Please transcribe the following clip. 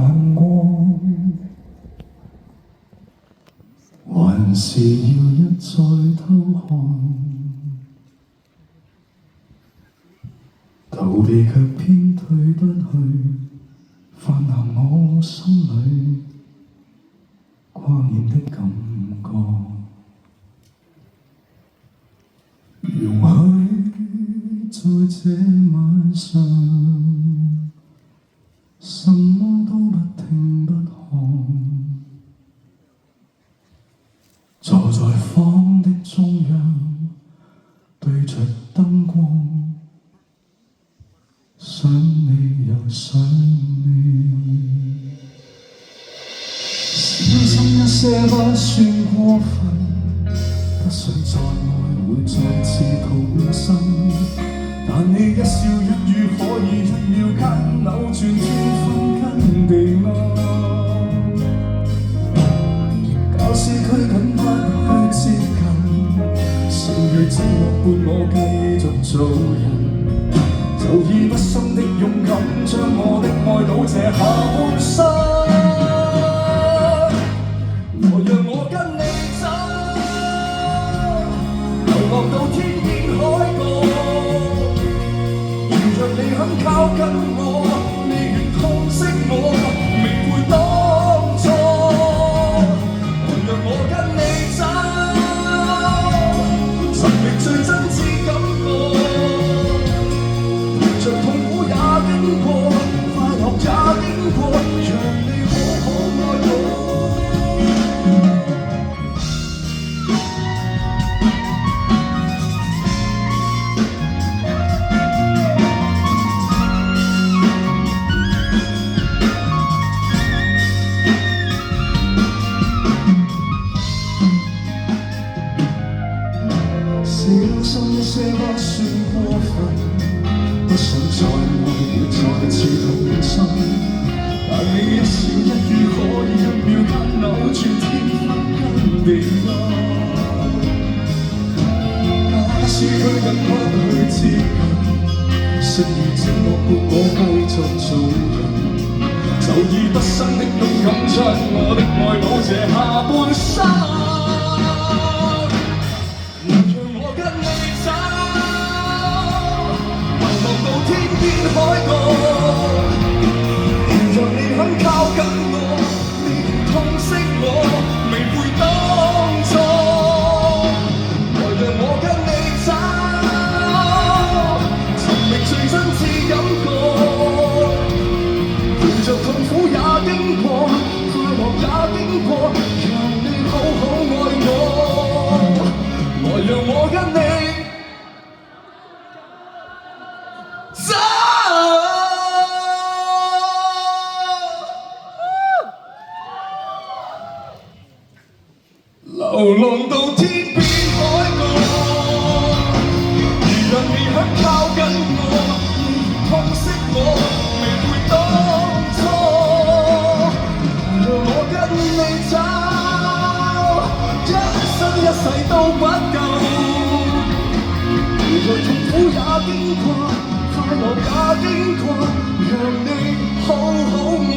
眼光，還是要一再偷看，逃避卻偏退不去，泛濫我心裏掛念的感覺。容許在這晚上，什麼都不聽不看，坐在房的中央，對着燈光，想你又想你。小心一些不算過分，不想再愛會再次痛心，但你一笑一語可以一秒間扭轉天昏跟地暗，假使拘謹不去接近，剩餘寂寞伴我繼續做人，就以不生的勇敢將我的愛倒瀉下半生。我讓我跟你走，流浪到天邊海角，如若你肯靠近我，你願痛惜我，明悔當初。我讓我跟你走，尋覓最真摯感覺，陪着痛苦也經過，快樂也經過，讓你好好愛我。小心一些不算過分，不想再愛會再次痛心，但你一笑一語可以一秒間扭轉天昏跟地暗，假使拘謹不去接近，剩餘寂寞伴我繼續做人，就以不生的勇敢將我的愛倒瀉下半生。海角，如若你肯靠近我，你願痛惜我，未悔當初。來讓我跟你走，尋覓最真摯感覺，陪着痛苦也經過，快樂也經過，讓你好好愛我。來讓我跟你走。流浪到天邊海角，如若你肯靠近我，你願痛惜我，未悔當初。讓我跟你走，一生一世都不夠。原來痛苦也經過，快樂也經過，讓你好好愛。